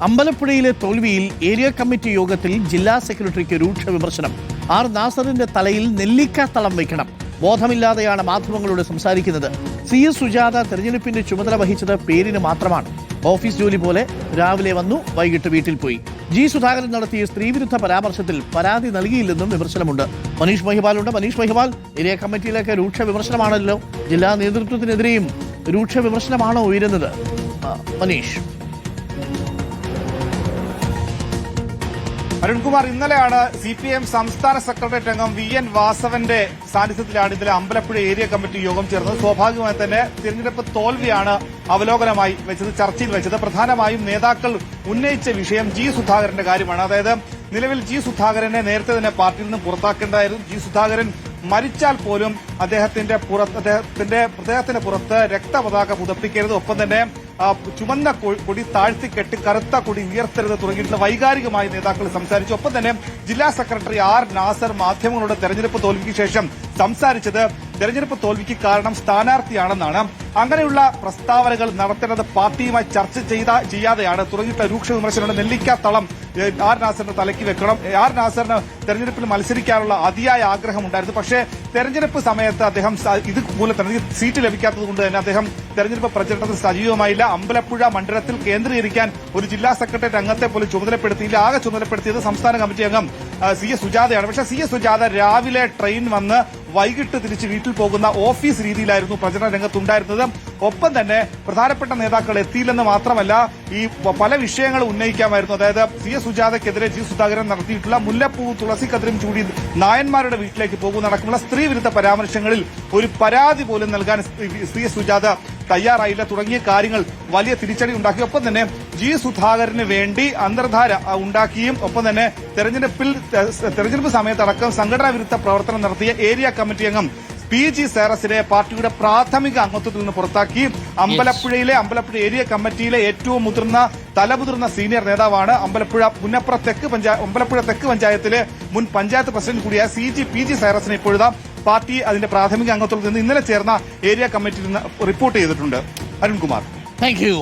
അമ്പലപ്പുഴയിലെ തോൽവിയിൽ area committee യോഗത്തിൽ ജില്ലാ സെക്രട്ടറിക്ക് രൂക്ഷ വിമർശനം. ആർ നാസറിന്റെ തലയിൽ നെല്ലിക്കാത്തളം വയ്ക്കണം. ബോധമില്ലാതെയാണ് മാധ്യമങ്ങളോട് സംസാരിക്കുന്നത്. CS സുജാത തെരഞ്ഞെടുപ്പിന്റെ ചുമതല വഹിച്ചത് പേരിന് മാത്രമാണ്. ഓഫീസ് ജോലി പോലെ രാവിലെ വന്നു, വൈകിട്ട് വീട്ടിൽ പോയി. G സുധാകരൻ നടത്തിയ സ്ത്രീവിരുദ്ധ പരാമർശത്തിൽ പരാതി നൽകിയില്ലെന്നും വിമർശനമുണ്ട്. മനീഷ് മഹിപാലുണ്ട്. മനീഷ് മഹിപാൽ, ഏരിയ കമ്മിറ്റിയിലേക്ക് രൂക്ഷ വിമർശനമാണല്ലോ. ജില്ലാ നേതൃത്വത്തിനെതിരെയും രൂക്ഷ വിമർശനമാണോ ഉയരുന്നത്? മനീഷ്. അരുൺകുമാർ, ഇന്നലെയാണ് CPM സംസ്ഥാന സെക്രട്ടേറിയറ്റ് അംഗം VN വാസവന്റെ സാന്നിധ്യത്തിലാണ് ഇന്നലെ അമ്പലപ്പുഴ ഏരിയ കമ്മിറ്റി യോഗം ചേർന്നത്. സ്വാഭാവികമായി തന്നെ തിരഞ്ഞെടുപ്പ് തോൽവിയാണ് അവലോകനമായി വെച്ചത്, ചർച്ചയിൽ വെച്ചത്. പ്രധാനമായും നേതാക്കൾ ഉന്നയിച്ച വിഷയം G സുധാകരന്റെ കാര്യമാണ്. അതായത് നിലവിൽ G സുധാകരനെ നേരത്തെ തന്നെ പാർട്ടിയിൽ നിന്ന് പുറത്താക്കേണ്ടതായിരുന്നു. G സുധാകരൻ മരിച്ചാൽ പോലും അദ്ദേഹത്തിന്റെ പുറത്ത് രക്തപതാക പുതപ്പിക്കരുത്, ഒപ്പം തന്നെ ചുമന്ന കൊടി താഴ്ത്തിക്കെട്ടി കറുത്ത കൊടി ഉയർത്തരുത് തുടങ്ങിയിട്ടുള്ള വൈകാരികമായി നേതാക്കൾ സംസാരിച്ചു. ഒപ്പം തന്നെ ജില്ലാ സെക്രട്ടറി R നാസർ മാധ്യമങ്ങളോട് തെരഞ്ഞെടുപ്പ് തോൽവിക്ക് ശേഷം സംസാരിച്ചത് തെരഞ്ഞെടുപ്പ് തോൽവിക്ക് കാരണം സ്ഥാനാർത്ഥിയാണെന്നാണ്. അങ്ങനെയുള്ള പ്രസ്താവനകൾ നടത്തേണ്ടത് പാർട്ടിയുമായി ചർച്ച ചെയ്യാതെയാണ് തുടങ്ങിയിട്ടുള്ള രൂക്ഷ വിമർശനമുണ്ട്. നെല്ലിക്കാത്തളം R നാസറിന്റെ തലയ്ക്ക് വെക്കണം. R നാസറിന് തെരഞ്ഞെടുപ്പിൽ മത്സരിക്കാനുള്ള അതിയായ ആഗ്രഹമുണ്ടായിരുന്നു. പക്ഷേ തെരഞ്ഞെടുപ്പ് സമയത്ത് അദ്ദേഹം ഇതുമൂലം തന്നെ സീറ്റ് ലഭിക്കാത്തത് കൊണ്ട് തന്നെ അദ്ദേഹം തെരഞ്ഞെടുപ്പ് പ്രചരണത്തിൽ സജീവമായില്ല. അമ്പലപ്പുഴ മണ്ഡലത്തിൽ കേന്ദ്രീകരിക്കാൻ ഒരു ജില്ലാ സെക്രട്ടേറിയറ്റ് അംഗത്തെ പോലും ചുമതലപ്പെടുത്തിയില്ല. ആകെ ചുമതലപ്പെടുത്തിയത് സംസ്ഥാന കമ്മിറ്റി അംഗം CS സുജാതയാണ്. പക്ഷേ CS സുജാത രാവിലെ ട്രെയിൻ വന്ന് വൈകിട്ട് തിരിച്ച് വീട്ടിൽ പോകുന്ന ഓഫീസ് രീതിയിലായിരുന്നു പ്രചരണ രംഗത്തുണ്ടായിരുന്നത്. ഒപ്പം തന്നെ പ്രധാനപ്പെട്ട നേതാക്കൾ എത്തിയില്ലെന്ന് മാത്രമല്ല, ഈ പല വിഷയങ്ങൾ ഉന്നയിക്കാമായിരുന്നു. അതായത് CS സുജാതയ്ക്കെതിരെ G സുധാകരൻ നടത്തിയിട്ടുള്ള മുല്ലപ്പൂവും തുളസിക്കതിരും ചൂടി നായന്മാരുടെ വീട്ടിലേക്ക് പോകുന്നതടക്കമുള്ള സ്ത്രീവിരുദ്ധ പരാമർശങ്ങളിൽ ഒരു പരാതി പോലും നൽകാൻ CS സുജാത തയ്യാറായില്ല തുടങ്ങിയ കാര്യങ്ങൾ വലിയ തിരിച്ചടി ഉണ്ടാക്കി. ഒപ്പം തന്നെ G സുധാകരന് വേണ്ടി അന്തർധാര ഉണ്ടാക്കിയും ഒപ്പം തന്നെ തെരഞ്ഞെടുപ്പ് സമയത്തടക്കം സംഘടനാ വിരുദ്ധ പ്രവർത്തനം നടത്തിയ ഏരിയ കമ്മിറ്റി അംഗം PG സേറസിനെ പാർട്ടിയുടെ പ്രാഥമിക അംഗത്വത്തിൽ നിന്ന് പുറത്താക്കി. അമ്പലപ്പുഴ ഏരിയ കമ്മിറ്റിയിലെ ഏറ്റവും തലമുതിർന്ന സീനിയർ നേതാവാണ്. അമ്പലപ്പുഴ തെക്ക് പഞ്ചായത്തിലെ മുൻ പഞ്ചായത്ത് പ്രസിഡന്റ് കൂടിയായ PG സേറസിനെ ഇപ്പോഴത്തെ പാർട്ടി അതിന്റെ പ്രാഥമിക അംഗത്വത്തിൽ നിന്ന് ഇന്നലെ ചേർന്ന ഏരിയ കമ്മിറ്റിയിൽ നിന്ന് റിപ്പോർട്ട് ചെയ്തിട്ടുണ്ട്. Arunkumar, thank you.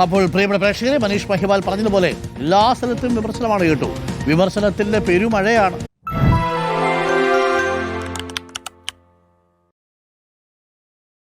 അപ്പോൾ പ്രിയപ്പെട്ട പ്രേക്ഷകരെ, മനീഷ് മഹിപാൽ പറഞ്ഞതുപോലെ എല്ലാ സ്ഥലത്തും വിമർശനമാണ് കേട്ടോ. വിമർശനത്തിന്റെ പെരുമഴയാണ്.